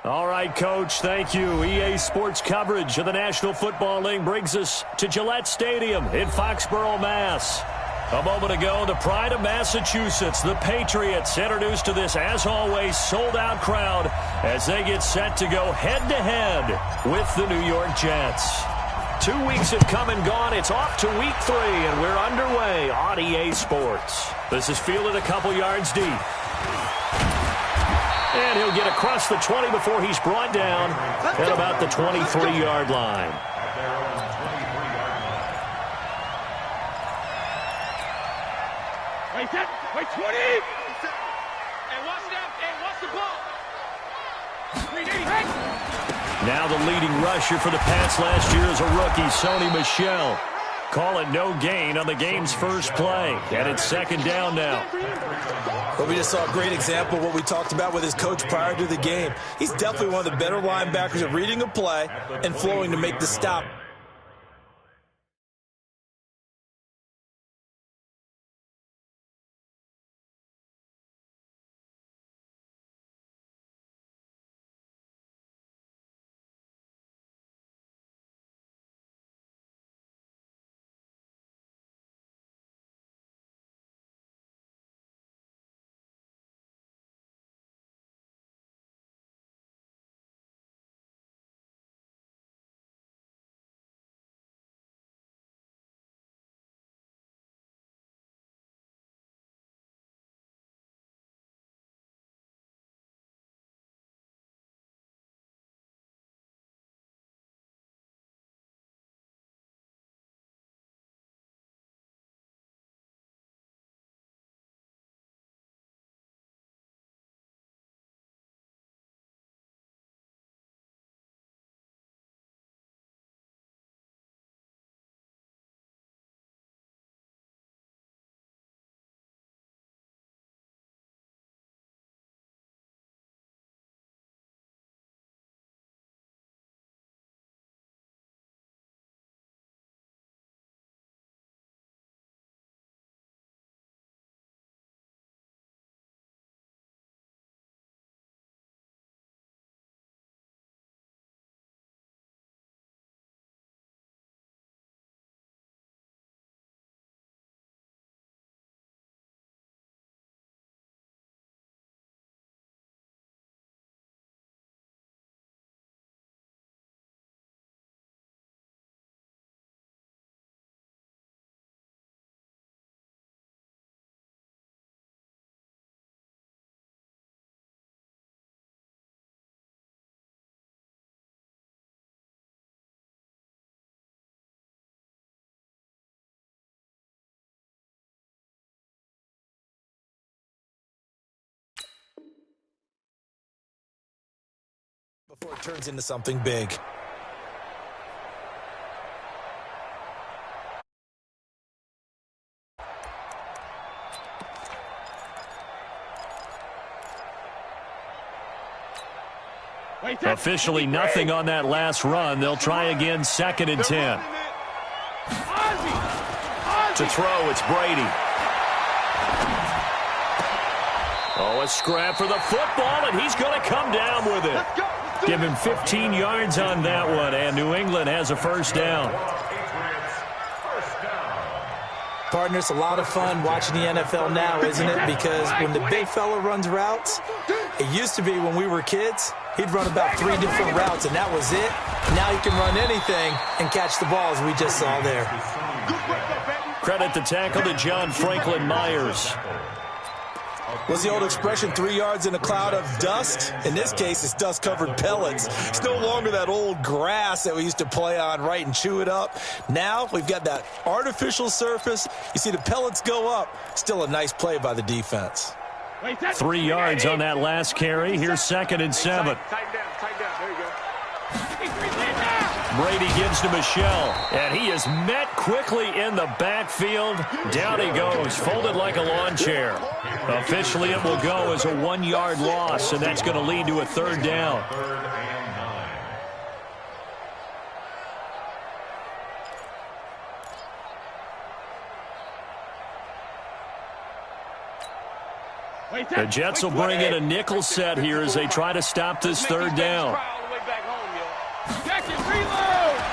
All right, Coach, thank you. EA Sports coverage of the National Football League brings us to Gillette Stadium in Foxborough, Mass. A moment ago, the pride of Massachusetts, the Patriots, introduced to this, as always, sold-out crowd as they get set to go head-to-head with the New York Jets. 2 weeks have come and gone. It's off to week 3, and we're underway on EA Sports. This is fielded a couple yards deep. And he'll get across the 20 before he's brought down at about the 23-yard line. Wait, 20! And watch that, and watch the ball! Now the leading rusher for the Pats last year is a rookie, Sony Michel. Call it no gain on the game's first play. And it's second down now. Well, we just saw a great example of what we talked about with his coach prior to the game. He's definitely one of the better linebackers at reading a play and flowing to make the stop. Before it turns into something big. Officially nothing on that last run. They'll try again, 2nd and 10. To throw, it's Brady. Oh, a scrap for the football, and he's going to come down with it. Give him 15 yards on that one, and New England has a first down. Partner, it's a lot of fun watching the NFL now, isn't it? Because when the big fella runs routes, it used to be when we were kids, he'd run about 3 different routes, and that was it. Now he can run anything and catch the ball, as we just saw there. Credit the tackle to John Franklin Myers. What's the old expression, 3 yards in a cloud of dust? In this case, it's dust-covered pellets. It's no longer that old grass that we used to play on, right, and chew it up. Now we've got that artificial surface. You see the pellets go up. Still a nice play by the defense. 3 yards on that last carry. Here's 2nd and 7. Tighten down. There you go. Brady gives to Michel, and he is met quickly in the backfield. Down he goes, folded like a lawn chair. Officially, it will go as a 1-yard loss, and that's going to lead to a 3rd down. The Jets will bring in a nickel set here as they try to stop this third down.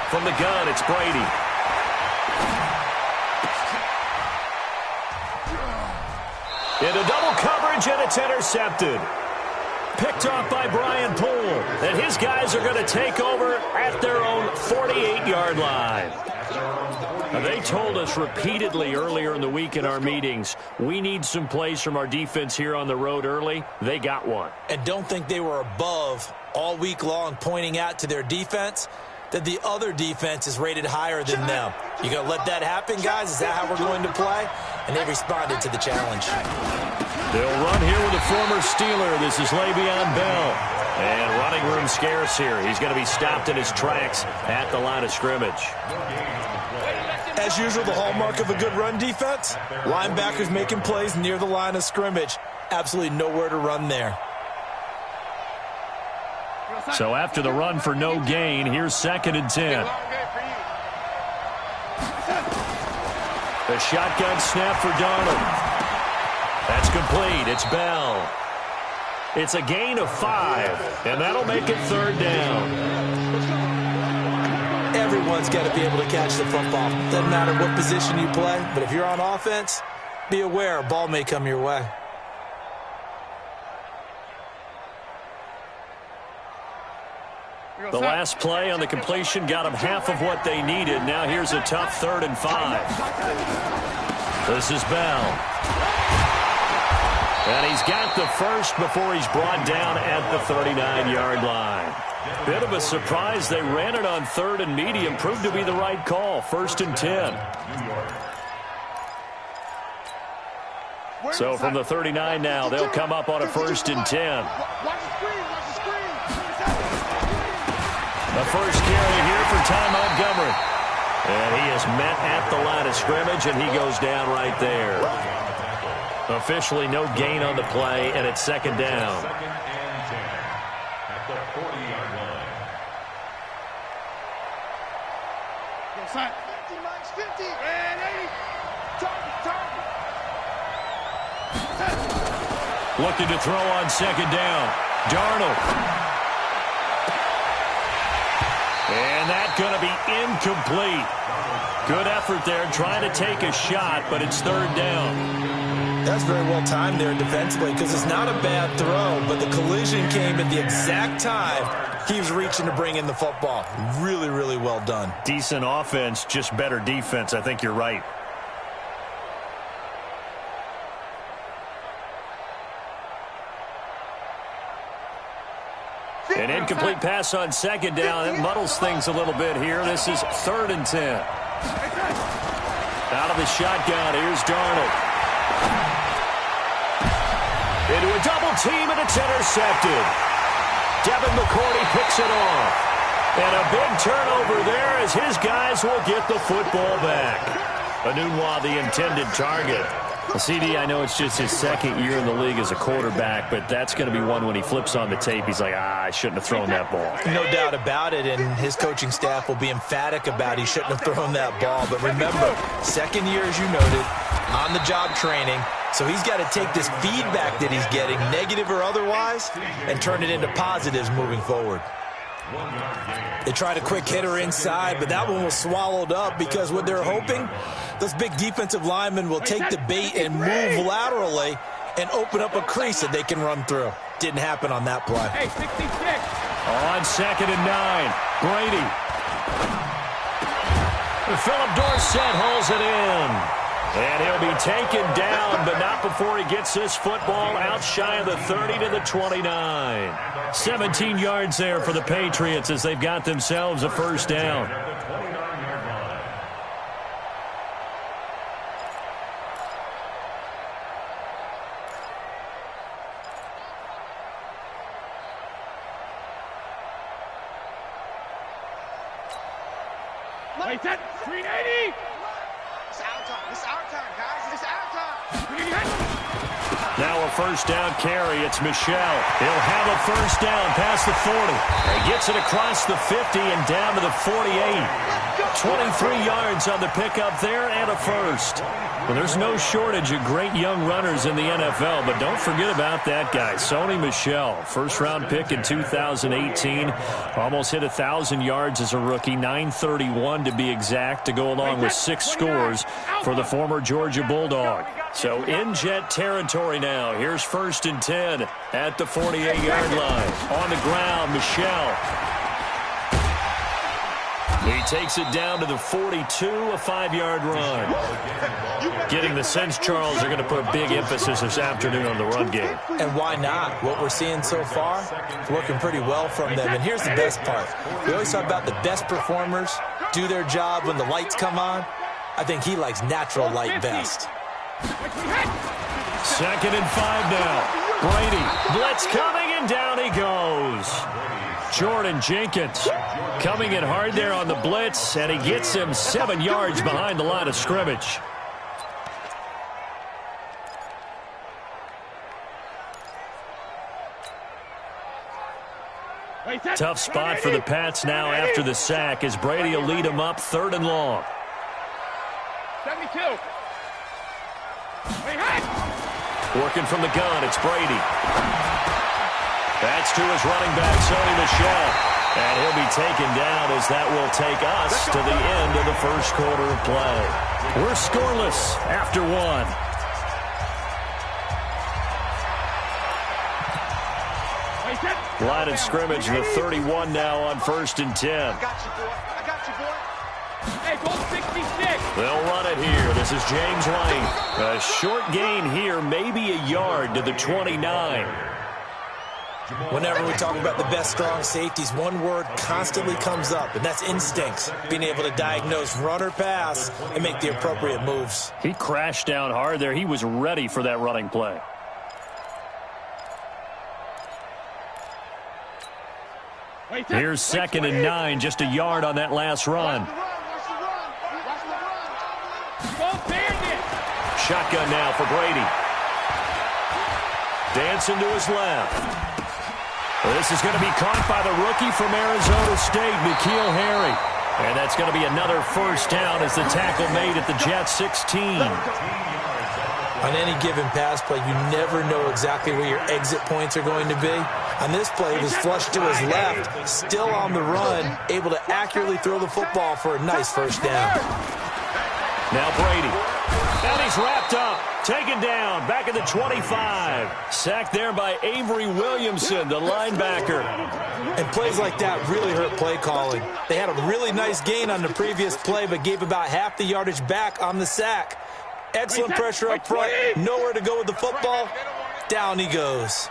From the gun, it's Brady. Into double coverage, and it's intercepted. Picked off by Brian Poole. And his guys are going to take over at their own 48-yard line. Now, they told us repeatedly earlier in the week in our meetings, we need some plays from our defense here on the road early. They got one. And don't think they were above all week long pointing out to their defense that the other defense is rated higher than them. You going to let that happen, guys? Is that how we're going to play? And they responded to the challenge. They'll run here with a former Steeler. This is Le'Veon Bell. And running room scarce here. He's going to be stopped in his tracks at the line of scrimmage. As usual, the hallmark of a good run defense, linebackers making plays near the line of scrimmage. Absolutely nowhere to run there. So after the run for no gain, here's 2nd and 10. The shotgun snap for Darnold. That's complete. It's Bell. It's a gain of 5, and that'll make it 3rd down. Everyone's got to be able to catch the football. Doesn't matter what position you play, but if you're on offense, be aware a ball may come your way. The last play on the completion got them half of what they needed. Now here's a tough 3rd and 5. This is Bell. And he's got the first before he's brought down at the 39-yard line. Bit of a surprise. They ran it on 3rd and medium. Proved to be the right call. 1st and 10. So from the 39 now, they'll come up on a 1st and 10. The first carry here for Ty Montgomery. And he is met at the line of scrimmage, and he goes down right there. Officially no gain on the play, and it's 2nd down. Looking to throw on 2nd down. Darnold. And that's going to be incomplete. Good effort there trying to take a shot, but it's 3rd down. That's very well timed there defensively because it's not a bad throw, but the collision came at the exact time he was reaching to bring in the football. Really, really well done. Decent offense, just better defense. I think you're right. An incomplete pass on 2nd down. It muddles things a little bit here. This is 3rd and 10. Out of the shotgun, here's Darnold. Into a double team, and it's intercepted. Devin McCourty picks it off. And a big turnover there as his guys will get the football back. Anunwa, the intended target. Well, CD, I know it's just his 2nd year in the league as a quarterback, but that's going to be one when he flips on the tape. He's like, I shouldn't have thrown that ball. No doubt about it, and his coaching staff will be emphatic about he shouldn't have thrown that ball. But remember, 2nd year, as you noted, on-the-job training. So he's got to take this feedback that he's getting, negative or otherwise, and turn it into positives moving forward. They tried a quick hitter inside, but that one was swallowed up because what they're hoping, those big defensive linemen will take the bait and move laterally and open up a crease that they can run through. Didn't happen on that play. Hey, 66. On 2nd and 9, Brady. Philip Dorsett holds it in. And he'll be taken down, but not before he gets this football out shy of the 30 to the 29. 17 yards there for the Patriots as they've got themselves a 1st down. Wait, that 380. It's our time. It's our time, guys. It's our time. Now a 1st down carry. It's Michel. He'll have a 1st down past the 40. He gets it across the 50 and down to the 48. 23 yards on the pickup there and a first. Well, there's no shortage of great young runners in the NFL, but don't forget about that guy, Sony Michel. First-round pick in 2018. Almost hit 1,000 yards as a rookie, 931 to be exact, to go along with 6 scores for the former Georgia Bulldog. So in Jet territory now. Here's 1st and 10 at the 48-yard line. On the ground, Michel. He takes it down to the 42, a 5-yard run. Getting the sense, Charles, they're going to put a big emphasis this afternoon on the run game. And why not? What we're seeing so far is working pretty well from them. And here's the best part. We always talk about the best performers do their job when the lights come on. I think he likes natural light best. 2nd and 5 now. Brady, blitz coming, and down he goes. Jordan Jenkins coming in hard there on the blitz, and he gets him 7 yards behind the line of scrimmage. Tough spot for the Pats now after the sack as Brady will lead him up 3rd and long. 72. Working from the gun, it's Brady. That's to his running back, Sony Michel. And he'll be taken down as that will take us to the end of the first quarter of play. We're scoreless after 1. Line of scrimmage, the 31 now on 1st and 10. I got you, boy. I got you, boy. Hey, go 66. They'll run it here. This is James Lane. A short gain here, maybe a yard to the 29. Whenever we talk about the best strong safeties, one word constantly comes up, and that's instincts. Being able to diagnose run or pass and make the appropriate moves. He crashed down hard there. He was ready for that running play. Here's 2nd and 9, just a yard on that last run. Shotgun now for Brady. Dancing to his left. This is going to be caught by the rookie from Arizona State, N'Keal Harry. And that's going to be another first down as the tackle made at the Jets 16. On any given pass play, you never know exactly where your exit points are going to be. On this play, he was flushed to his left, still on the run, able to accurately throw the football for a nice first down. Now Brady. And he's wrapped up. Taken down. Back at the 25. Sacked there by Avery Williamson, the linebacker. And plays like that really hurt play calling. They had a really nice gain on the previous play, but gave about half the yardage back on the sack. Excellent pressure up front. Nowhere to go with the football. Down he goes.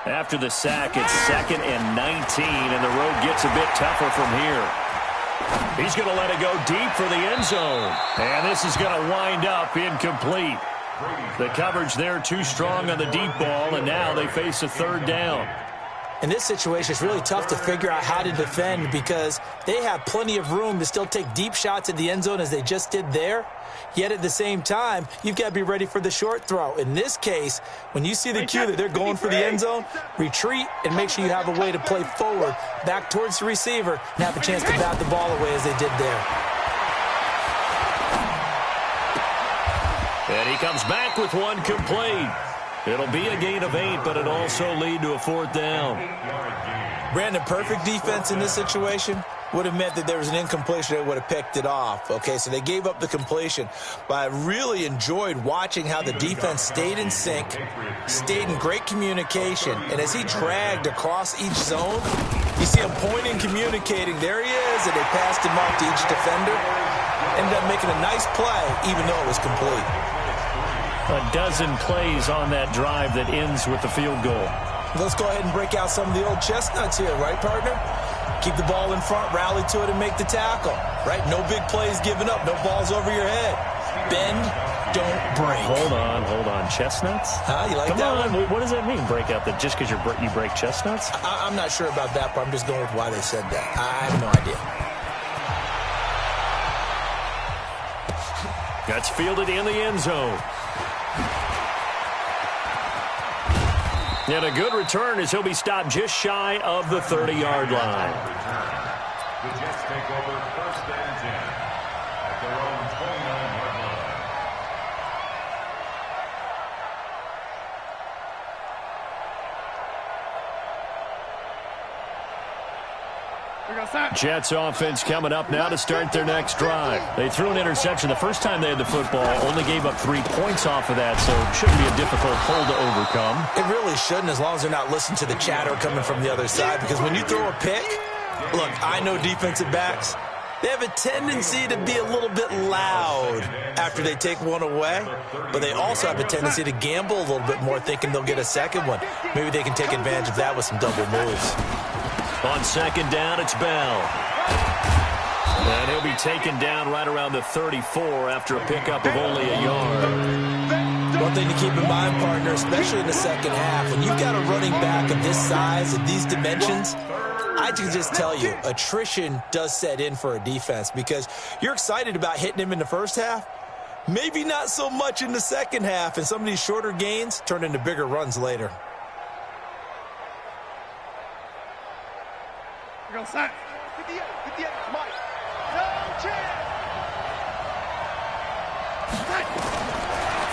After the sack, it's 2nd and 19, and the road gets a bit tougher from here. He's going to let it go deep for the end zone. And this is going to wind up incomplete. The coverage there too strong on the deep ball, and now they face a 3rd down. In this situation, it's really tough to figure out how to defend because they have plenty of room to still take deep shots at the end zone as they just did there. Yet at the same time, you've got to be ready for the short throw. In this case, when you see the cue that they're going for the end zone, retreat and make sure you have a way to play forward, back towards the receiver, and have a chance to bat the ball away as they did there. And he comes back with one complete. It'll be a gain of 8, but it'll also lead to a 4th down. Brandon, perfect defense in this situation would have meant that there was an incompletion that would have picked it off. Okay, so they gave up the completion. But I really enjoyed watching how the defense stayed in sync, stayed in great communication. And as he dragged across each zone, you see him pointing, communicating. There he is, and they passed him off to each defender. Ended up making a nice play, even though it was complete. A dozen plays on that drive that ends with the field goal. Let's go ahead and break out some of the old chestnuts here, right, partner? Keep the ball in front, rally to it, and make the tackle, right? No big plays given up, no balls over your head. Bend, don't break. Hold on. Chestnuts? You like that Come on. one? What does that mean, break out? That just because you break chestnuts? I'm not sure about that, but I'm just going with why they said that. I have no idea. That's fielded in the end zone. And a good return as he'll be stopped just shy of the 30-yard line. over first and 10 at their own 29-yard line. Jets offense coming up now to start their next drive. They threw an interception the first time they had the football, only gave up 3 points off of that, so it shouldn't be a difficult hole to overcome. It really shouldn't, as long as they're not listening to the chatter coming from the other side, because when you throw a pick, look, I know defensive backs, they have a tendency to be a little bit loud after they take one away, but they also have a tendency to gamble a little bit more, thinking they'll get a second one. Maybe they can take advantage of that with some double moves. On second down, it's Bell. And he'll be taken down right around the 34 after a pickup of only a yard. One thing to keep in mind, partner, especially in the second half, when you've got a running back of this size and these dimensions, I can just tell you, attrition does set in for a defense, because you're excited about hitting him in the first half, maybe not so much in the second half, and some of these shorter gains turn into bigger runs later. Go set. Get the end, Mike. No chance.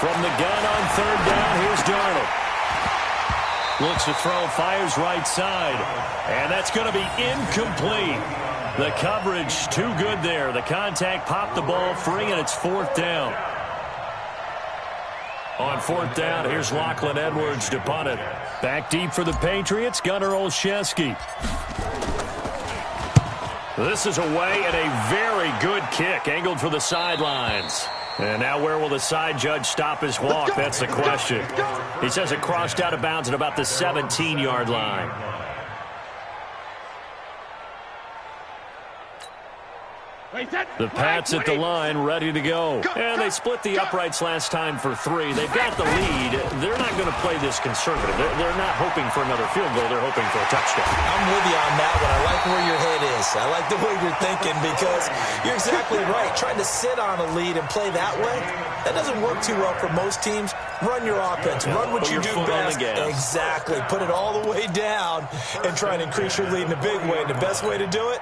From the gun on third down, here's Darnold. Looks to throw, fires right side. And that's going to be incomplete. The coverage too good there. The contact popped the ball free, and it's fourth down. On fourth down, here's Lachlan Edwards to punt it. Back deep for the Patriots, Gunnar Olszewski. This is away, and a very good kick, angled for the sidelines. And now where will the side judge stop his walk? That's the question. He says it crossed out of bounds at about the 17-yard line. The Pats at the line, ready to go. And they split the uprights last time for 3. They've got the lead. They're not going to play this conservative. They're not hoping for another field goal. They're hoping for a touchdown. I'm with you on that one. I like where your head is. I like the way you're thinking, because you're exactly right. Trying to sit on a lead and play that way, that doesn't work too well for most teams. Run your offense. Run what you do best. Exactly. Put it all the way down and try and increase your lead in a big way. And the best way to do it,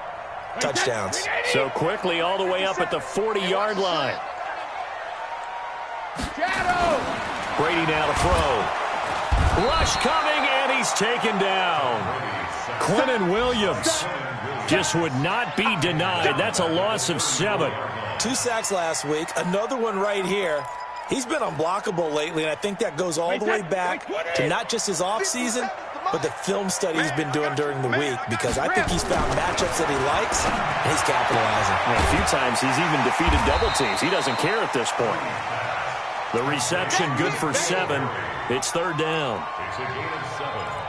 touchdowns. So quickly all the way up at the 40-yard line. Brady now to throw. Rush coming, and he's taken down. Quinnen Williams just would not be denied. That's a loss of 7. 2 sacks last week. Another one right here. He's been unblockable lately, and I think that goes all the way back to not just his offseason, but the film study he's been doing during the week, because I think he's found matchups that he likes, and he's capitalizing. Yeah, a few times he's even defeated double teams. He doesn't care at this point. The reception good for 7. It's third down.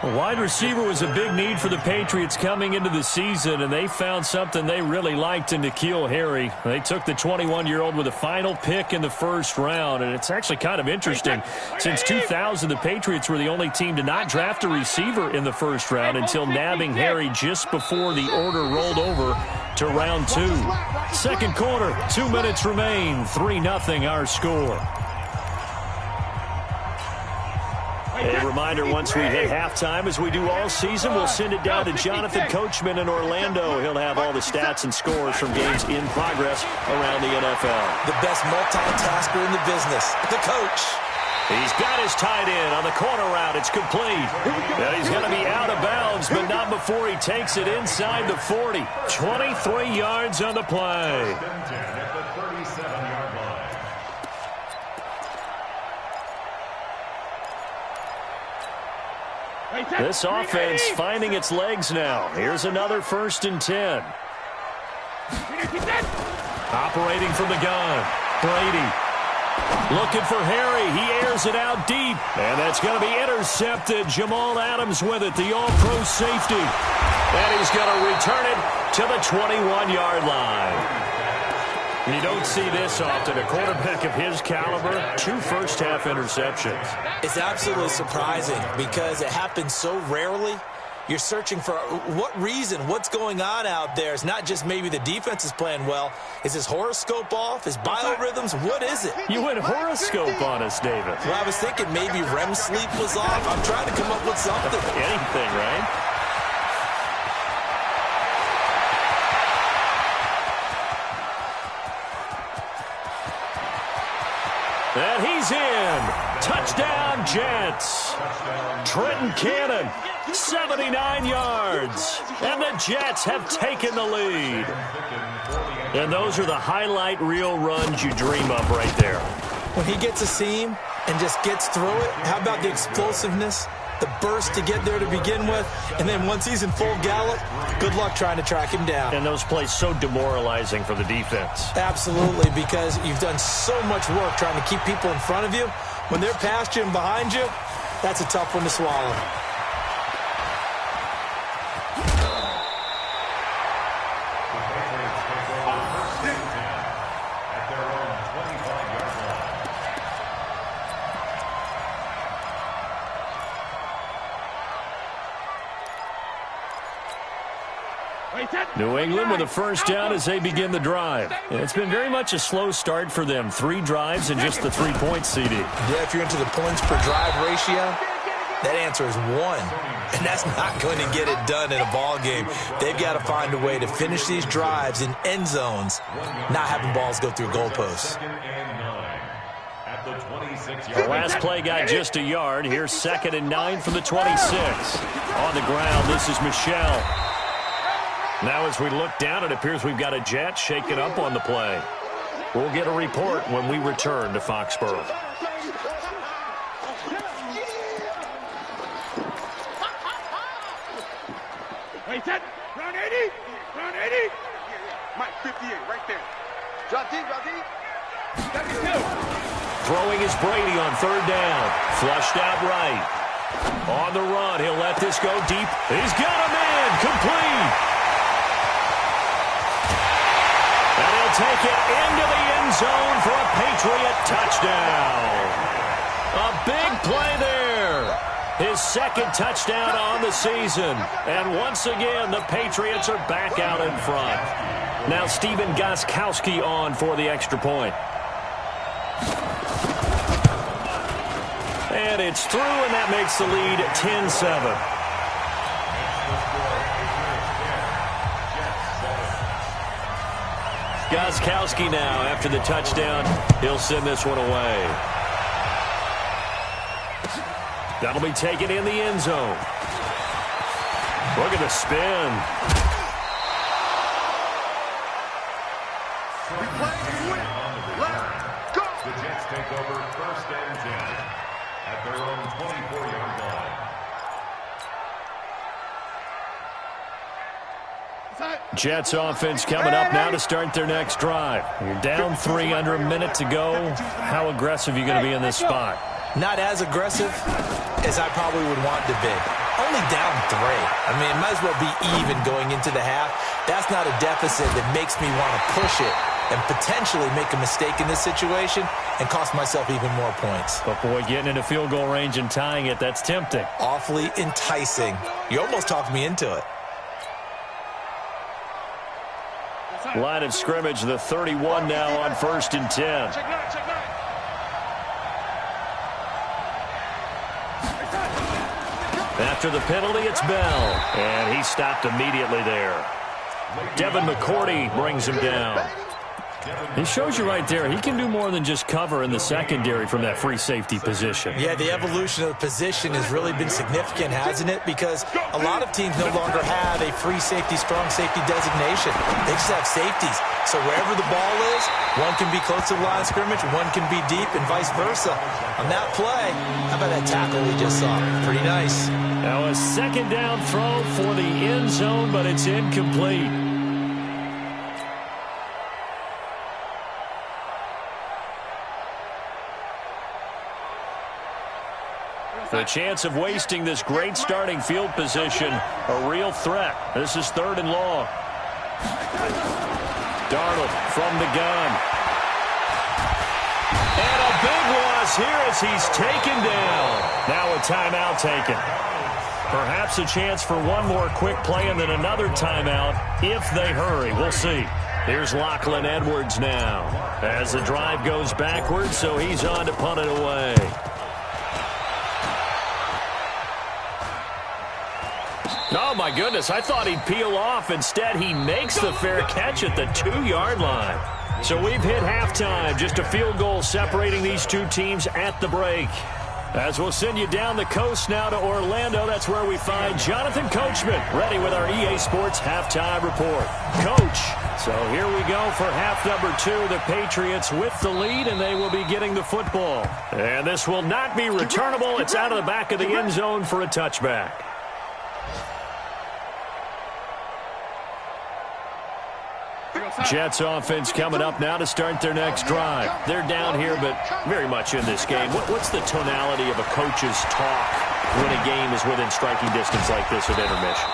A wide receiver was a big need for the Patriots coming into the season, and they found something they really liked in N'Keal Harry. They took the 21-year-old with a final pick in the first round, and it's actually kind of interesting. Since 2000, the Patriots were the only team to not draft a receiver in the first round until nabbing Harry just before the order rolled over to round 2. Second quarter, 2 minutes remain, 3-0 our score. A reminder, once we hit halftime, as we do all season, we'll send it down to Jonathan Coachman in Orlando. He'll have all the stats and scores from games in progress around the NFL. The best multitasker in the business, the coach. He's got his tight end on the corner route. It's complete. And he's going to be out of bounds, but not before he takes it inside the 40. 23 yards on the play. This offense finding its legs now. Here's another 1st and 10. Operating from the gun. Brady looking for Harry. He airs it out deep. And that's going to be intercepted. Jamal Adams with it, the all-pro safety. And he's going to return it to the 21-yard line. You don't see this often. A quarterback of his caliber, 2 first-half interceptions. It's absolutely surprising because it happens so rarely. You're searching for what reason, what's going on out there. It's not just maybe the defense is playing well. Is his horoscope off? His biorhythms? What is it? You went horoscope on us, David. Well, I was thinking maybe REM sleep was off. I'm trying to come up with something. Anything, right? And he's in. Touchdown, Jets. Trenton Cannon, 79 yards. And the Jets have taken the lead. And those are the highlight reel runs you dream of right there. When he gets a seam and just gets through it, how about the explosiveness, the burst to get there to begin with, and then once he's in full gallop, good luck trying to track him down. And those plays so demoralizing for the defense. Absolutely, because you've done so much work trying to keep people in front of you. When they're past you and behind you, that's a tough one to swallow. New England with a first down as they begin the drive. And it's been very much a slow start for them. 3 drives and just the 3-point CD. Yeah, if you're into the points per drive ratio, that answer is 1. And that's not going to get it done in a ball game. They've got to find a way to finish these drives in end zones, not having balls go through goalposts. The last play got just a yard. Here's 2nd and 9 from the 26. On the ground, this is Michelle. Now as we look down, it appears we've got a Jet shaken up on the play. We'll get a report when we return to Foxborough. Wait, set. Round 80. Round 80. Mike, 58, right there. Drop deep, drop deep. 72. Throwing is Brady on 3rd down. Flushed out right. On the run, he'll let this go deep. He's got him in. Complete. And he'll take it into the end zone for a Patriot touchdown. A big play there. His 2nd touchdown on the season. And once again, the Patriots are back out in front. Now Steven Gostkowski on for the extra point. And it's through, and that makes the lead 10-7. Gostkowski now, after the touchdown, he'll send this one away. That'll be taken in the end zone. Look at the spin. The Jets take over 1st and 10 at their own 24-yard line. Jets offense coming up now to start their next drive. You're down 3 under a minute to go. How aggressive are you going to be in this spot? Not as aggressive as I probably would want to be. Only down 3. I mean, it might as well be even going into the half. That's not a deficit that makes me want to push it and potentially make a mistake in this situation and cost myself even more points. But, boy, getting into field goal range and tying it, that's tempting. Awfully enticing. You almost talked me into it. Line of scrimmage, the 31 now on 1st and 10. Check 9, check 9. After the penalty, it's Bell. And he stopped immediately there. Devin McCourty brings him down. He shows you right there, he can do more than just cover in the secondary from that free safety position. Yeah, the evolution of the position has really been significant, hasn't it? Because a lot of teams no longer have a free safety, strong safety designation. They just have safeties. So wherever the ball is, one can be close to the line of scrimmage, one can be deep, and vice versa. On that play, how about that tackle we just saw? Pretty nice. Now a 2nd down throw for the end zone, but it's incomplete. The chance of wasting this great starting field position, a real threat. This is 3rd and long. Darnold from the gun. And a big loss here as he's taken down. Now a timeout taken. Perhaps a chance for one more quick play and then another timeout if they hurry. We'll see. Here's Lachlan Edwards now as the drive goes backwards, so he's on to punt it away. Oh, my goodness. I thought he'd peel off. Instead, he makes the fair catch at the 2-yard line. So we've hit halftime. Just a field goal separating these two teams at the break. As we'll send you down the coast now to Orlando, that's where we find Jonathan Coachman, ready with our EA Sports halftime report. Coach, so here we go for half number 2. The Patriots with the lead, and they will be getting the football. And this will not be returnable. It's out of the back of the end zone for a touchback. Jets offense coming up now to start their next drive. They're down here, but very much in this game. What's the tonality of a coach's talk when a game is within striking distance like this at intermission?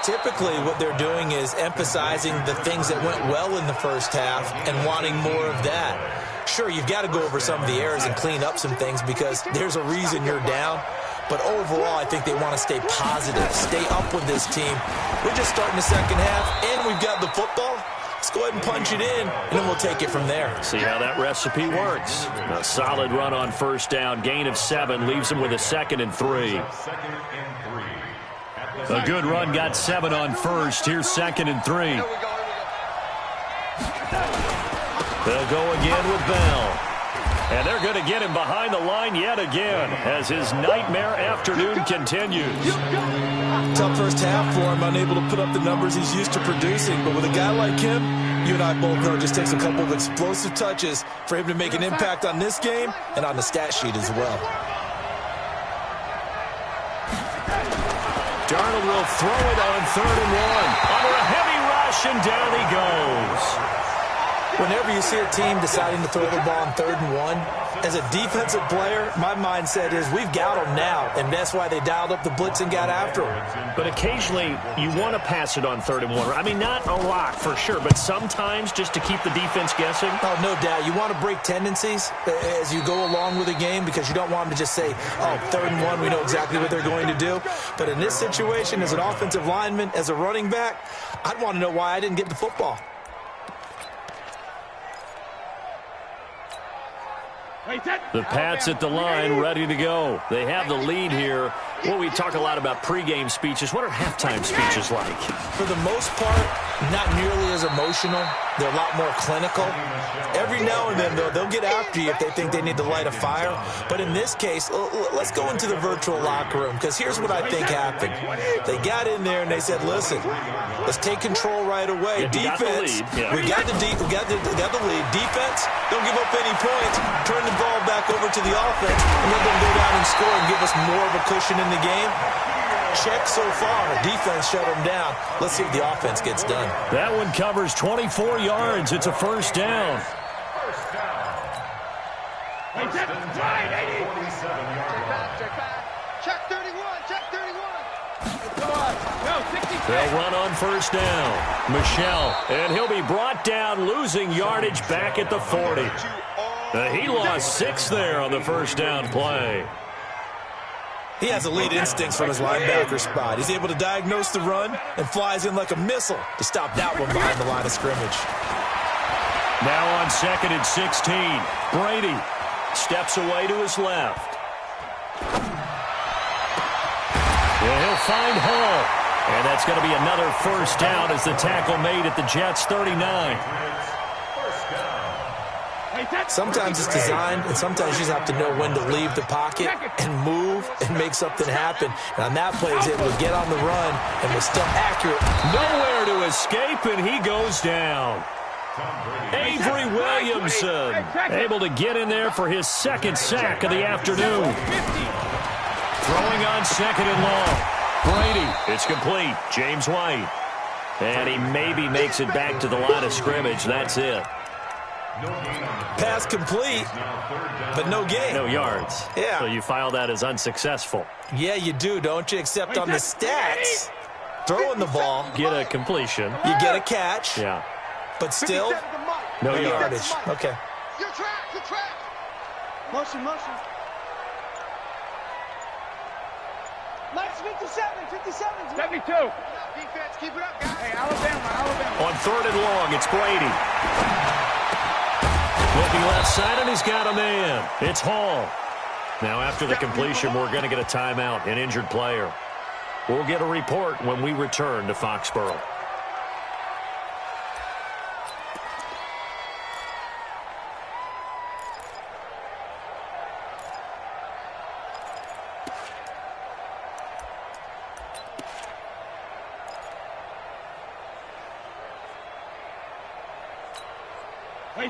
Typically, what they're doing is emphasizing the things that went well in the first half and wanting more of that. Sure, you've got to go over some of the errors and clean up some things because there's a reason you're down. But overall, I think they want to stay positive, stay up with this team. We're just starting the second half, and we've got the football. Let's go ahead and punch it in, and then we'll take it from there. See how that recipe works. A solid run on first down. Gain of 7 leaves them with a 2nd and 3. A good run got 7 on first. Here's 2nd and 3. They'll go again with Bell. And they're going to get him behind the line yet again as his nightmare afternoon continues. Tough first half for him, unable to put up the numbers he's used to producing. But with a guy like him, you and I both know it just takes a couple of explosive touches for him to make an impact on this game and on the stat sheet as well. Darnold will throw it on 3rd and 1. Under a heavy rush, and down he goes. Whenever you see a team deciding to throw the ball on 3rd and 1, as a defensive player, my mindset is we've got them now, and that's why they dialed up the blitz and got after them. But occasionally, you want to pass it on 3rd and 1. I mean, not a lot for sure, but sometimes just to keep the defense guessing. Oh, no doubt. You want to break tendencies as you go along with a game because you don't want them to just say, oh, 3rd and 1, we know exactly what they're going to do. But in this situation, as an offensive lineman, as a running back, I'd want to know why I didn't get the football. The Pats at the line, ready to go. They have the lead here. Well, we talk a lot about pregame speeches. What are halftime speeches like? For the most part, not nearly as emotional. They're a lot more clinical. Every now and then, though, they'll get after you if they think they need to light a fire. But in this case, let's go into the virtual locker room, because here's what I think happened. They got in there and they said, listen, let's take control right away. Defense, we got the lead. Defense, don't give up any points. Turn the ball back over to the offense and let them go down and score and give us more of a cushion in the game. Check so far. The defense shut them down. Let's see if the offense gets done. That one covers 24 yards. It's a first down. Check 31. Check 31. They'll run on first down. Michelle, and he'll be brought down, losing yardage back at the 40. He lost 6 there on the first down play. He has elite instincts from his linebacker spot. He's able to diagnose the run and flies in like a missile to stop that one behind the line of scrimmage. Now on 2nd and 16. Brady steps away to his left. Yeah, he'll find Hall. And that's going to be another first down as the tackle made at the Jets' 39. Sometimes it's designed, and sometimes you just have to know when to leave the pocket and move and make something happen. And on that play, he's able to get on the run and was still accurate. Nowhere to escape, and he goes down. Avery Williamson able to get in there for his 2nd sack of the afternoon. Throwing on 2nd and long. Brady, it's complete. James White. And he maybe makes it back to the line of scrimmage. That's it. Pass complete, but no gain. No yards. Yeah. So you file that as unsuccessful. Yeah, you do, don't you? Except on the stats, throwing the ball. Get a completion. You get a catch. Yeah. But still, no yardage. Okay. Your track. Motion. Nice 57. 72. Defense, keep it up, guys. Hey, Alabama. On 3rd and long, it's Brady. Looking left side, and he's got a man. It's Hall. Now, after the completion, we're going to get a timeout, an injured player. We'll get a report when we return to Foxborough.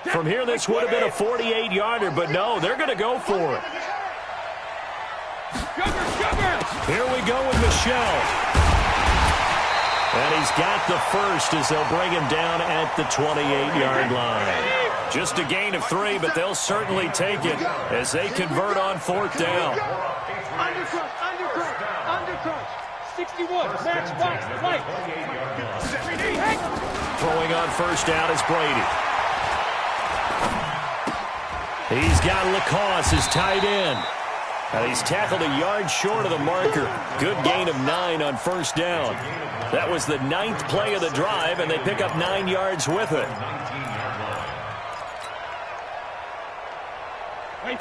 From here, this would have been a 48-yarder, but no, they're going to go for it. Here we go with Michelle. And he's got the first as they'll bring him down at the 28-yard line. Just a gain of 3, but they'll certainly take it as they convert on 4th down. Undercrunch. 61, match box, right. Throwing on 1st down is Brady. He's got Lacoste as tight end. And he's tackled a yard short of the marker. Good gain of 9 on 1st down. That was the 9th play of the drive, and they pick up 9 yards with it.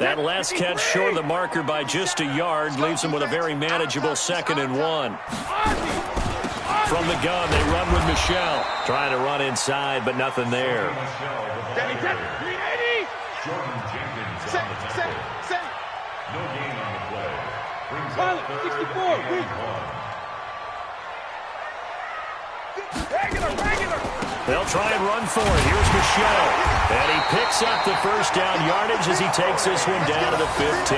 That last catch short of the marker by just a yard leaves them with a very manageable 2nd and 1. From the gun, they run with Michelle. Trying to run inside, but nothing there. No gain on the play. Brings Pilot, 64, weak. Regular. They'll try and run for it. Here's Michelle. And he picks up the 1st down yardage as he takes this one down to the 15.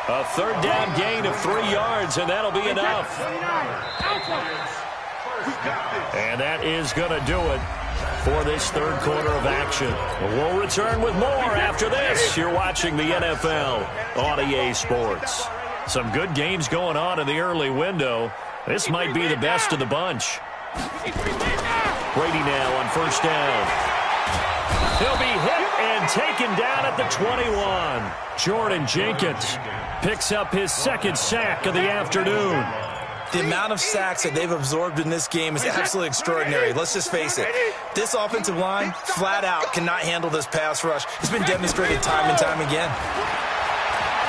A 3rd down gain of 3 yards, and that'll be enough. And that is going to do it for this 3rd quarter of action. We'll return with more after this. You're watching the NFL on EA Sports. Some good games going on in the early window. This might be the best of the bunch. Brady now on 1st down. He'll be hit and taken down at the 21. Jordan Jenkins picks up his 2nd sack of the afternoon. The amount of sacks that they've absorbed in this game is absolutely extraordinary. Let's just face it. This offensive line, flat out, cannot handle this pass rush. It's been demonstrated time and time again.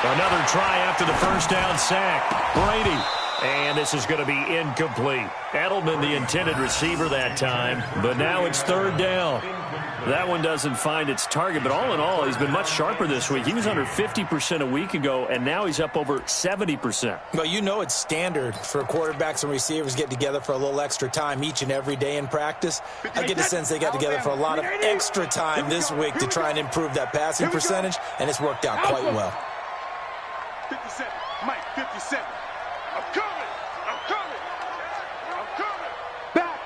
Another try after the 1st down sack. Brady. And this is going to be incomplete. Edelman, the intended receiver that time, but now it's 3rd down. That one doesn't find its target, but all in all, he's been much sharper this week. He was under 50% a week ago, and now he's up over 70%. Well, you know it's standard for quarterbacks and receivers get together for a little extra time each and every day in practice. I get the sense they got together for a lot of extra time this week to try and improve that passing percentage, and it's worked out quite well. 57, Mike, 57. I'm coming. Back.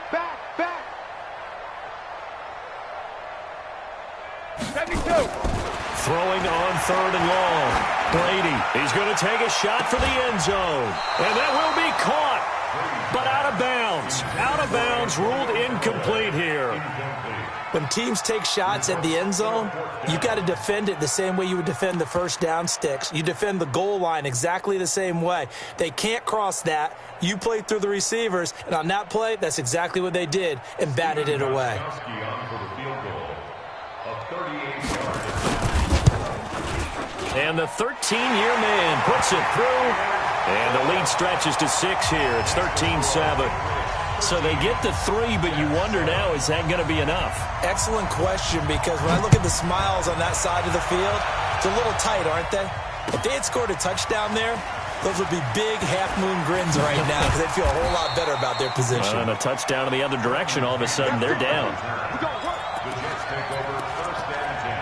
72. Throwing on 3rd and long. Brady, he's going to take a shot for the end zone. And that will be caught, but out of bounds. Out of bounds, ruled incomplete here. When teams take shots at the end zone, you got to defend it the same way you would defend the 1st down sticks. You defend the goal line exactly the same way. They can't cross that. You play through the receivers, and on that play, that's exactly what they did and batted it away. And the 13-year man puts it through, and the lead stretches to 6 here. It's 13-7. So they get the 3, but you wonder now, is that going to be enough? Excellent question, because when I look at the smiles on that side of the field, it's a little tight, aren't they? If they had scored a touchdown there, those would be big half-moon grins right now because they'd feel a whole lot better about their position. And a touchdown in the other direction, all of a sudden they're down. The Jets take over 1st and 10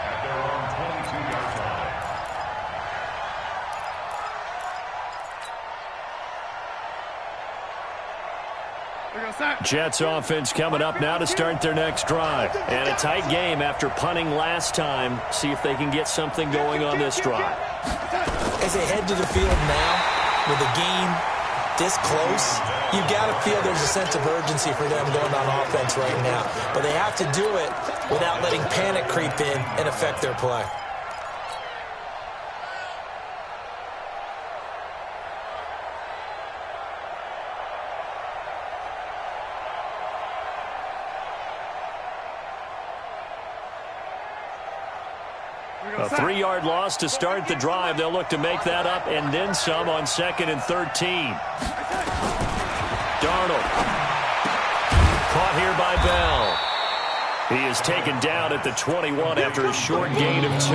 at their own 22-yard line. Jets offense coming up now to start their next drive. And a tight game after punting last time. See if they can get something going on this drive. As they head to the field now, with the game this close, you got to feel there's a sense of urgency for them going on offense right now. But they have to do it without letting panic creep in and affect their play. A 3-yard loss to start the drive. They'll look to make that up and then some on 2nd and 13. Darnold. Caught here by Bell. He is taken down at the 21 after a short gain of 2.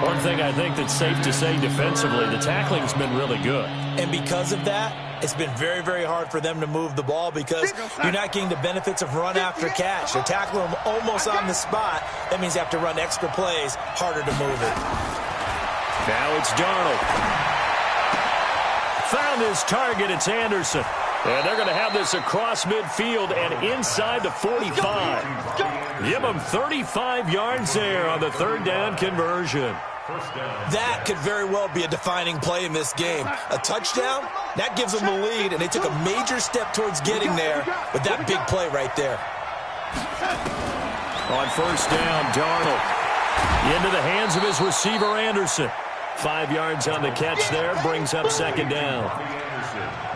One thing I think that's safe to say defensively, the tackling's been really good. And because of that, it's been very, very hard for them to move the ball because you're not getting the benefits of run after catch. They're tackling them almost on the spot. That means they have to run extra plays, harder to move it. Now it's Darnold. Found his target. It's Anderson. And they're going to have this across midfield and inside the 45. Give them 35 yards there on the 3rd down conversion. That could very well be a defining play in this game. A touchdown, that gives them the lead, and they took a major step towards getting there with that big play right there. On 1st down, Darnold into the hands of his receiver, Anderson. 5 yards on the catch there, brings up 2nd down.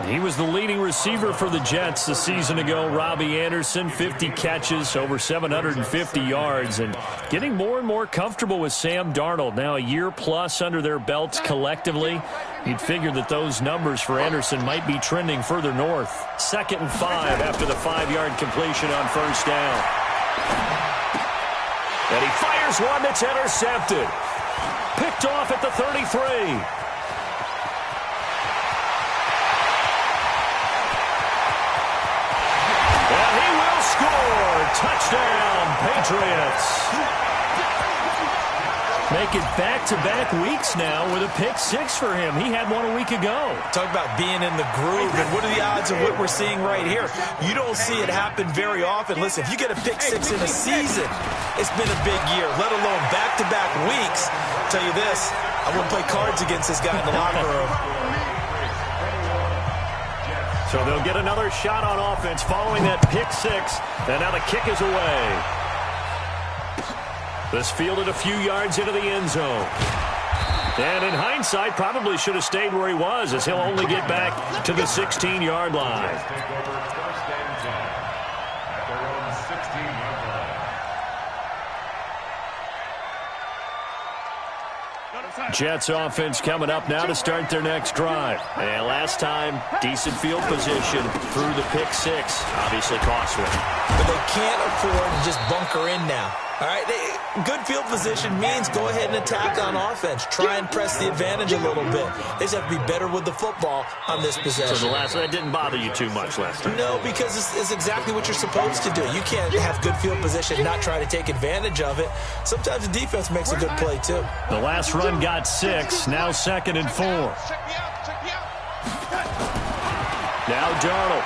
He was the leading receiver for the Jets a season ago. Robbie Anderson, 50 catches, over 750 yards, and getting more and more comfortable with Sam Darnold. Now a year plus under their belts collectively. You'd figure that those numbers for Anderson might be trending further north. 2nd and 5 after the 5-yard completion on 1st down. And he fires one that's intercepted. Picked off at the 33. Touchdown, Patriots. Make it back-to-back weeks now with a pick-6 for him. He had one a week ago. Talk about being in the groove, and what are the odds of what we're seeing right here? You don't see it happen very often. Listen, if you get a pick-6 in a season, it's been a big year, let alone back-to-back weeks. I'll tell you this, I wouldn't play cards against this guy in the locker room. So they'll get another shot on offense following that pick-6, and now the kick is away. This fielded a few yards into the end zone. And in hindsight, probably should have stayed where he was, as he'll only get back to the 16-yard line. Jets offense coming up now to start their next drive. And last time, decent field position through the pick-6. Obviously costly. But they can't afford to just bunker in now. All right, good field position means go ahead and attack on offense. Try and press the advantage a little bit. They just have to be better with the football on this possession. So that didn't bother you too much last time? No, because it's exactly what you're supposed to do. You can't have good field position and not try to take advantage of it. Sometimes the defense makes a good play, too. The last run got 6, now 2nd and 4. Now Darnold.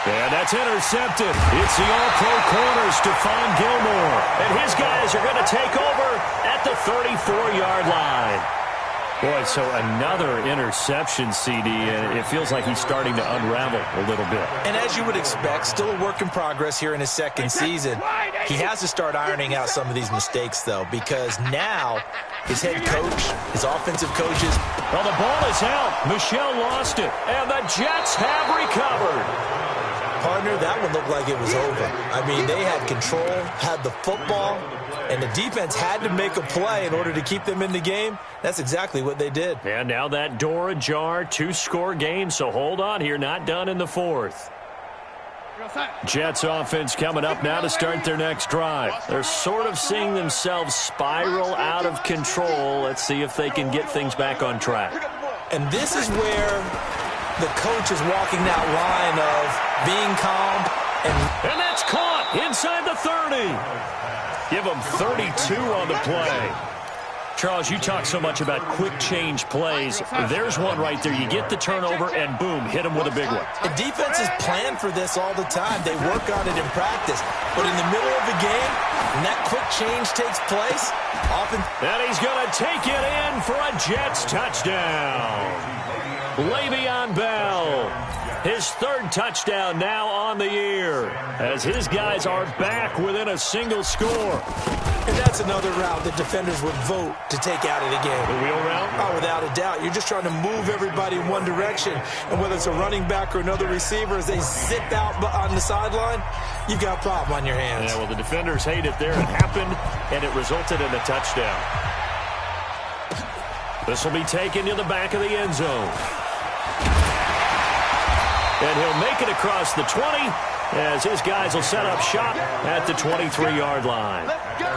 And that's intercepted. It's the all-pro corner, Stephon Gilmore. And his guys are going to take over at the 34-yard line. Boy, so another interception, CD, and it feels like he's starting to unravel a little bit. And as you would expect, still a work in progress here in his 2nd season. He has to start ironing out some of these mistakes, though, because now his head coach, his offensive coaches. Well, the ball is out. Michel lost it, and the Jets have recovered. Partner, that one looked like it was over. I mean, they had control, had the football, and the defense had to make a play in order to keep them in the game. That's exactly what they did. And now that door ajar, 2-score game, so hold on here, not done in the 4th. Jets offense coming up now to start their next drive. They're sort of seeing themselves spiral out of control. Let's see if they can get things back on track. And this is where the coach is walking that line of being calm. And that's caught inside the 30. Give them 32 on the play. Charles, you talk so much about quick change plays. There's one right there. You get the turnover, and boom, hit them with a big one. And defenses plan for this all the time. They work on it in practice. But in the middle of the game, when that quick change takes place, often... And he's going to take it in for a Jets touchdown. Le'Veon Bell. His third touchdown now on the year, as his guys are back within a single score. And that's another route that defenders would vote to take out of the game. The wheel route? Oh, without a doubt. You're just trying to move everybody in one direction. And whether it's a running back or another receiver, as they zip out on the sideline, you've got a problem on your hands. Yeah, well, the defenders hate it there. It happened, and it resulted in a touchdown. This will be taken to the back of the end zone. And he'll make it across the 20, as his guys will set up shop at the 23-yard line. Let's go.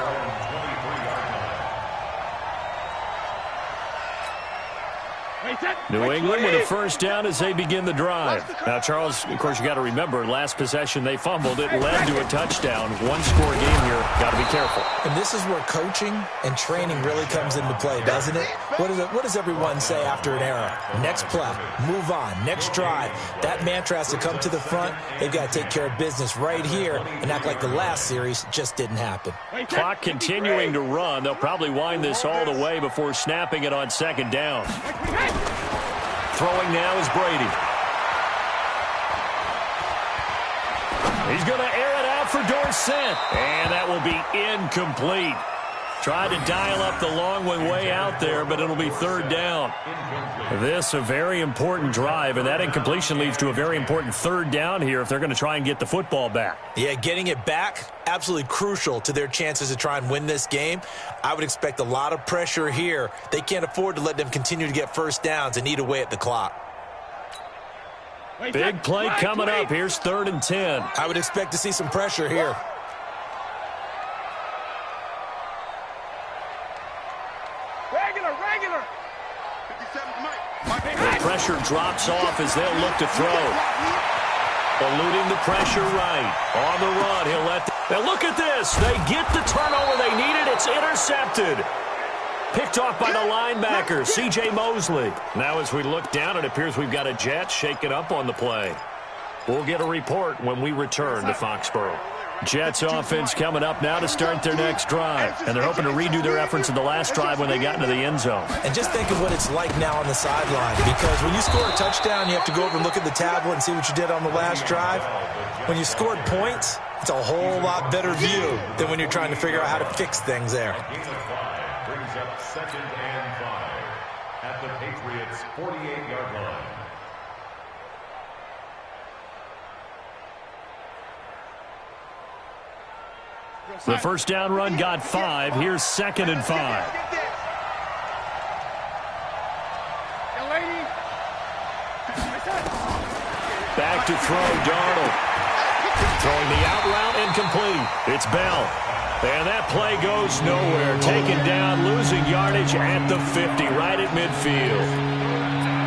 New England with a first down as they begin the drive. Now, Charles, of course, you got to remember, last possession they fumbled. It led to a touchdown. One-score game here. Got to be careful. And this is where coaching and training really comes into play, doesn't it? What does everyone say after an error? Next play, move on, next drive. That mantra has to come to the front. They've got to take care of business right here and act like the last series just didn't happen. Clock continuing to run. They'll probably wind this all the way before snapping it on second down. Throwing now is Brady. He's going to air it out for Dorsett. And that will be incomplete. Tried to dial up the long way out there, but it'll be third down. This a very important drive, and that incompletion leads to a very important third down here if they're going to try and get the football back. Yeah, getting it back, absolutely crucial to their chances to try and win this game. I would expect a lot of pressure here. They can't afford to let them continue to get first downs and eat away at the clock. Big play coming up. Here's 3rd and 10. I would expect to see some pressure here. Regular. 57 Mike. The pressure drops off as they'll look to throw. Eluding the pressure right. On the run, he'll let... Now look at this. They get the turnover they needed. It's intercepted. Picked off by the linebacker, C.J. Mosley. Now as we look down, it appears we've got a Jet shaken up on the play. We'll get a report when we return to Foxborough. Jets offense coming up now to start their next drive. And they're hoping to redo their efforts in the last drive when they got into the end zone. And just think of what it's like now on the sideline. Because when you score a touchdown, you have to go over and look at the tablet and see what you did on the last drive. When you scored points, it's a whole lot better view than when you're trying to figure out how to fix things there. Brings up 2nd and 5 at the Patriots' 48-yard line. The first down run got 5. Here's 2nd and 5. Back to throw, Darnold. Throwing the out route incomplete. It's Bell. And that play goes nowhere. Taken down, losing yardage at the 50, right at midfield.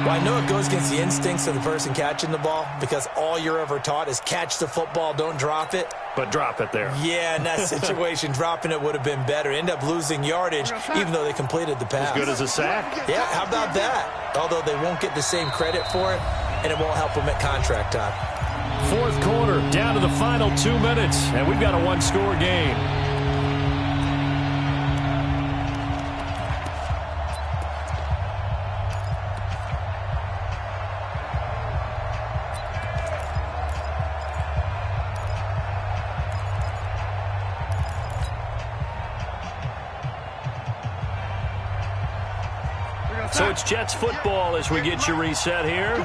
Well, I know it goes against the instincts of the person catching the ball because all you're ever taught is catch the football, don't drop it. But drop it there. Yeah, in that situation, dropping it would have been better. End up losing yardage, even though they completed the pass. As good as a sack? Yeah, how about that? Although they won't get the same credit for it, and it won't help them at contract time. 4th quarter, down to the final 2 minutes, and we've got a one-score game. So it's Jets football as we get you reset here.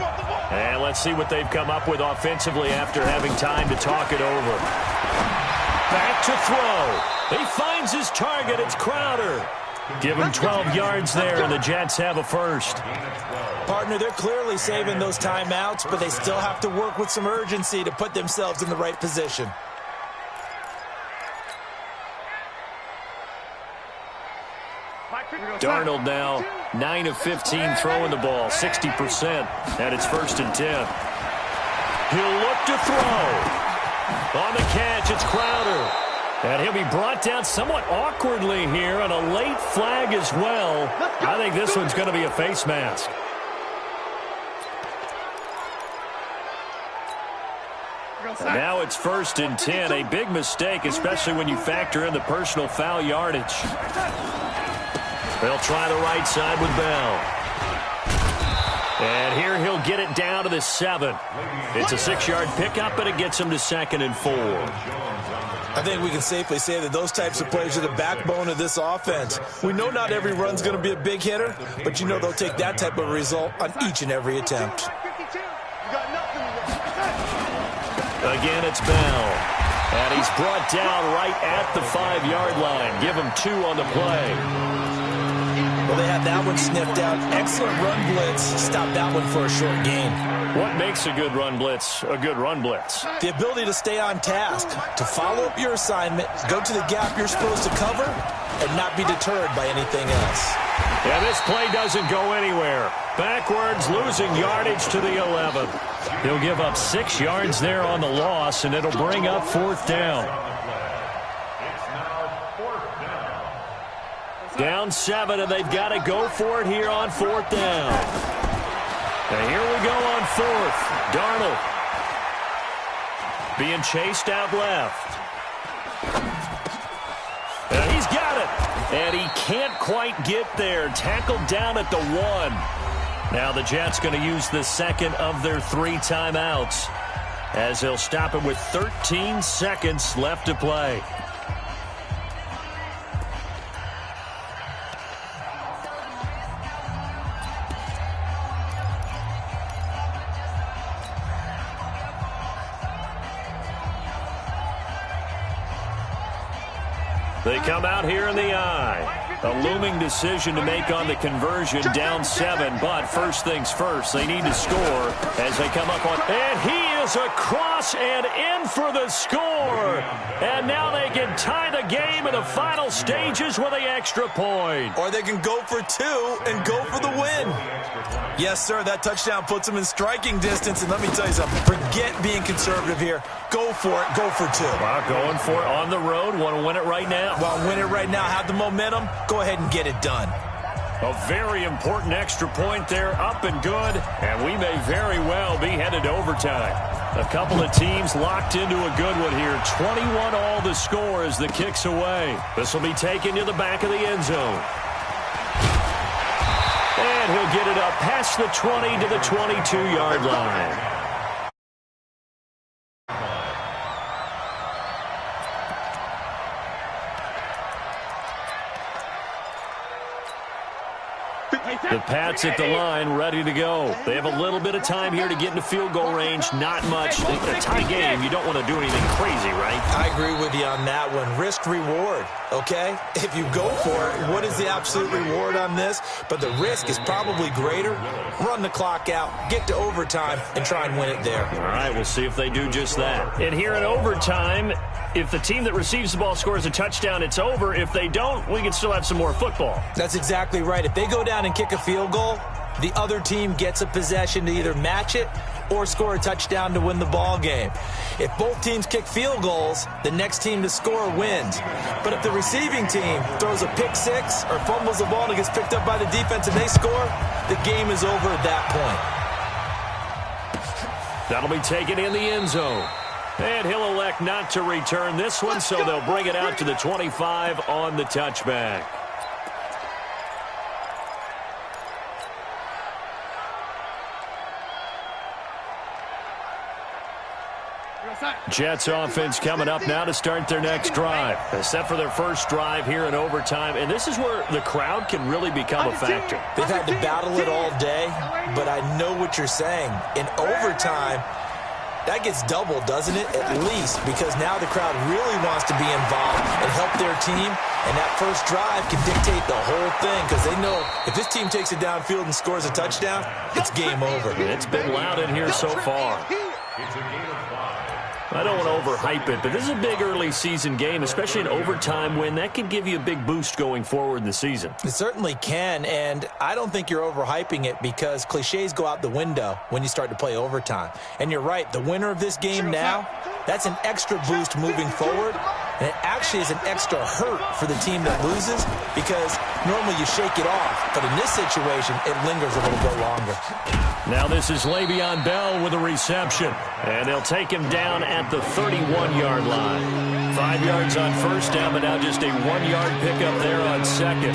And let's see what they've come up with offensively after having time to talk it over. Back to throw. He finds his target. It's Crowder. Give him 12 yards there, and the Jets have a first. Partner, they're clearly saving those timeouts, but they still have to work with some urgency to put themselves in the right position. Darnold now 9 of 15 throwing the ball, 60%, and it's 1st and 10. He'll look to throw. On the catch, it's Crowder. And he'll be brought down somewhat awkwardly here on a late flag as well. I think this one's going to be a face mask. And now it's 1st and 10, a big mistake, especially when you factor in the personal foul yardage. They'll try the right side with Bell. And here he'll get it down to the the 7. It's a 6-yard pickup, and it gets him to 2nd and 4. I think we can safely say that those types of plays are the backbone of this offense. We know not every run's going to be a big hitter, but you know they'll take that type of result on each and every attempt. Again, it's Bell. And he's brought down right at the 5-yard line. Give him 2 on the play. Well, they had that one sniffed out. Excellent run blitz. Stop that one for a short gain. What makes a good run blitz a good run blitz? The ability to stay on task, to follow up your assignment, go to the gap you're supposed to cover, and not be deterred by anything else. Yeah, this play doesn't go anywhere. Backwards, losing yardage to the 11. He'll give up 6 yards there on the loss, and it'll bring up 4th down. Down 7, and they've got to go for it here on 4th down. And here we go on 4th. Darnold being chased out left. And he's got it. And he can't quite get there. Tackled down at the 1. Now the Jets going to use the 2nd of their 3 timeouts, as they'll stop it with 13 seconds left to play. They come out here in the eye. A looming decision to make on the conversion, down 7. But first things first, they need to score as they come up on. And he is across and in for the score. And now they can tie the game in the final stages with the extra point. Or they can go for 2 and go for the win. Yes, sir, that touchdown puts them in striking distance. And let me tell you something, forget being conservative here. Go for it. Go for 2. Wow, going for it on the road. Want to win it right now. Well, win it right now. Have the momentum. Go ahead and get it done. A very important extra point there, up and good. And we may very well be headed to overtime. A couple of teams locked into a good one here. 21 all the score as the kick's away. This will be taken to the back of the end zone. And he'll get it up past the 20 to the 22-yard line. The Pats at the line, ready to go. They have a little bit of time here to get into field goal range. Not much. A tie game, you don't want to do anything crazy, right? I agree with you on that one. Risk-reward, okay? If you go for it, what is the absolute reward on this? But the risk is probably greater. Run the clock out, get to overtime, and try and win it there. All right, we'll see if they do just that. And here in overtime, if the team that receives the ball scores a touchdown, it's over. If they don't, we can still have some more football. That's exactly right. If they go down and kick a field goal, the other team gets a possession to either match it or score a touchdown to win the ball game. If both teams kick field goals, the next team to score wins. But if the receiving team throws a pick 6 or fumbles the ball and it gets picked up by the defense and they score, the game is over at that point. That'll be taken in the end zone. And he'll elect not to return this one, so they'll bring it out to the 25 on the touchback. Jets offense coming up now to start their next drive. Set for their first drive here in overtime. And this is where the crowd can really become a factor. They've had to battle it all day, but I know what you're saying. In overtime, that gets doubled, doesn't it? At least, because now the crowd really wants to be involved and help their team. And that first drive can dictate the whole thing because they know if this team takes it downfield and scores a touchdown, it's game over. It's been loud in here so far. It's a gain of 5. I don't want to overhype it, but this is a big early season game, especially an overtime win. That could give you a big boost going forward in the season. It certainly can, and I don't think you're overhyping it because cliches go out the window when you start to play overtime. And you're right, the winner of this game now, that's an extra boost moving forward, and it actually is an extra hurt for the team that loses because normally you shake it off, but in this situation, it lingers a little bit longer. Now this is Le'Veon Bell with a reception, and they'll take him down at the 31-yard line. 5 yards on first down, but now just a 1-yard pickup there on second.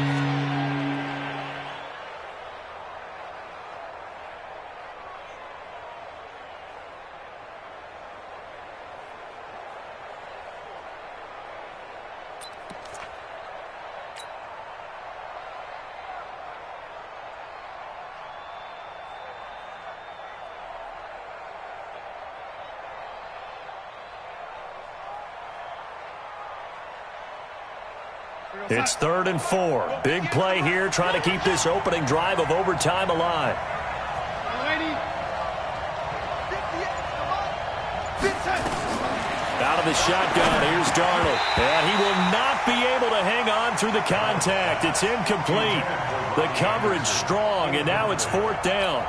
It's 3rd and 4. Big play here, trying to keep this opening drive of overtime alive. Out of the shotgun, here's Darnold. And he will not be able to hang on through the contact. It's incomplete. The coverage strong, and now it's 4th down.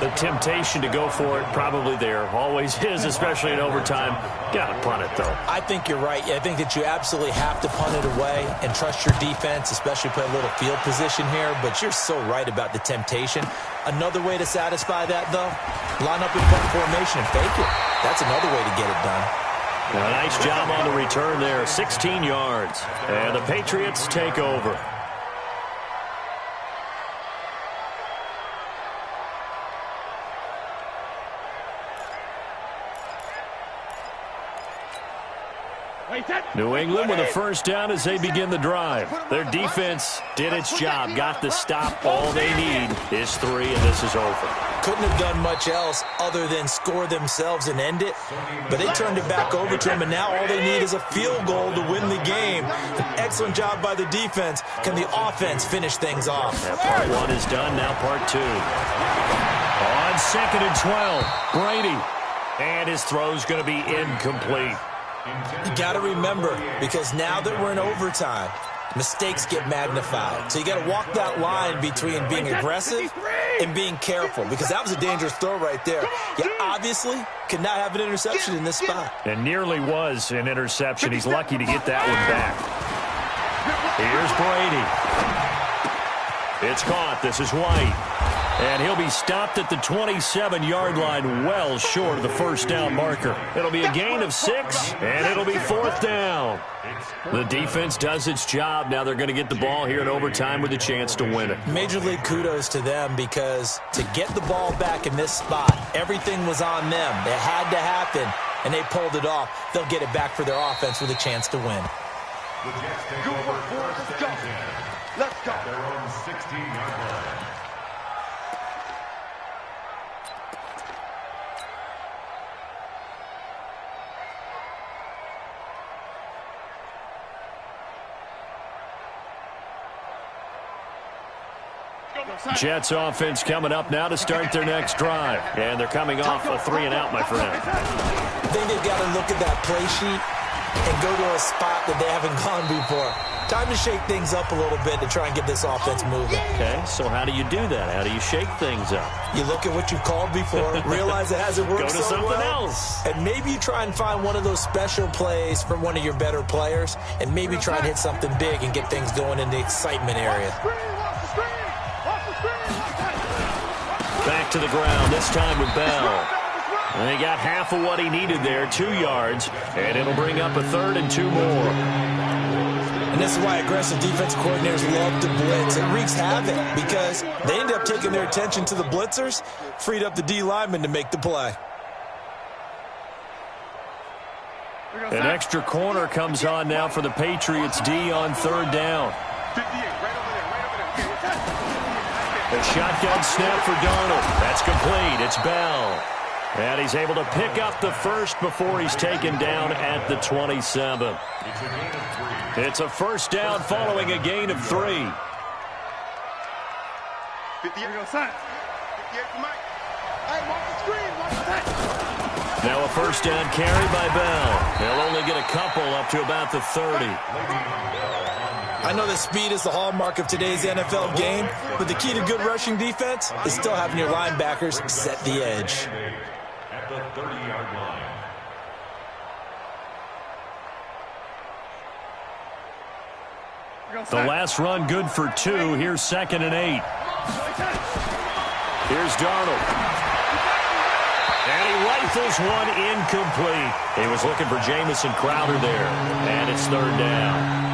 The temptation to go for it probably there. Always is, especially in overtime. Got to punt it, though. I think you're right. I think that you absolutely have to punt it away and trust your defense, especially play a little field position here. But you're so right about the temptation. Another way to satisfy that, though, line up in punt formation and fake it. That's another way to get it done. A nice job on the return there. 16 yards. And the Patriots take over. New England with a first down as they begin the drive. Their defense did its job, got the stop. All they need is 3, and this is over. Couldn't have done much else other than score themselves and end it, but they turned it back over to them, and now all they need is a field goal to win the game. An excellent job by the defense. Can the offense finish things off? Part 1 is done, now part 2. On 2nd and 12, Brady. And his throw's going to be incomplete. You got to remember, because now that we're in overtime, mistakes get magnified. So you got to walk that line between being aggressive and being careful, because that was a dangerous throw right there. You obviously could not have an interception in this spot. And nearly was an interception. He's lucky to get that one back. Here's Brady. It's caught. This is White. And he'll be stopped at the 27-yard line, well short of the first down marker. It'll be a gain of 6, and it'll be 4th down. The defense does its job. Now they're going to get the ball here in overtime with a chance to win it. Major league kudos to them, because to get the ball back in this spot, everything was on them. It had to happen, and they pulled it off. They'll get it back for their offense with a chance to win. Good work, boys. Let's go. Let's go. Their own 16-yard line. Jets offense coming up now to start their next drive. And they're coming off a 3-and-out, my friend. I think they've got to look at that play sheet and go to a spot that they haven't gone before. Time to shake things up a little bit to try and get this offense moving. Okay, so how do you do that? How do you shake things up? You look at what you've called before, realize it hasn't worked Go to so something well, else. and maybe you try and find one of those special plays from one of your better players, and maybe try and hit something big and get things going in the excitement area. Back to the ground, this time with Bell. And he got half of what he needed there, 2 yards, and it'll bring up a 3rd and 2 more. And this is why aggressive defense coordinators love to blitz. It wreaks havoc because they end up taking their attention to the blitzers, freed up the D lineman to make the play. An extra corner comes on now for the Patriots D on 3rd down. 58, right over there. A shotgun snap for Darnold. That's complete. It's Bell. And he's able to pick up the first before he's taken down at the 27. It's a first down following a gain of 3. 58 science. 58 for Mike. Hey, watch the screen. Watch the touch. Now a first down carry by Bell. They'll only get a couple up to about the 30. I know that speed is the hallmark of today's NFL game, but the key to good rushing defense is still having your linebackers set the edge. At the 30-yard line. The last run good for 2. Here's 2nd and 8. Here's Darnold. And he rifles one incomplete. He was looking for Jamison Crowder there. And it's 3rd down.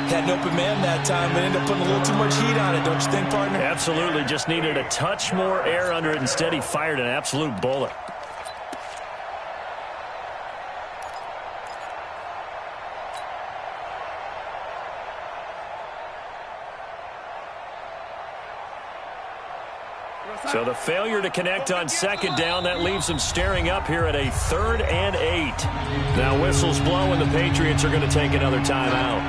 Had an open man that time, but ended up putting a little too much heat on it, don't you think, partner? Absolutely. Just needed a touch more air under it. Instead, he fired an absolute bullet. So the failure to connect on 2nd down, that leaves them staring up here at a 3rd and 8. Now whistles blow and the Patriots are going to take another timeout.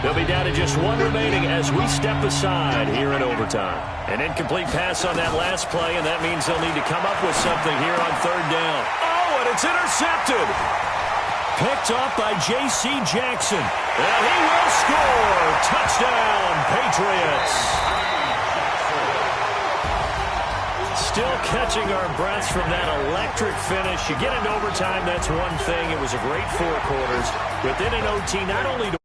They'll be down to just one remaining as we step aside here in overtime. An incomplete pass on that last play, and that means they'll need to come up with something here on third down. Oh, and it's intercepted. Picked off by J.C. Jackson. And he will score. Touchdown, Patriots. Still catching our breaths from that electric finish. You get into overtime, that's one thing. It was a great 4 quarters. Within an OT, not only to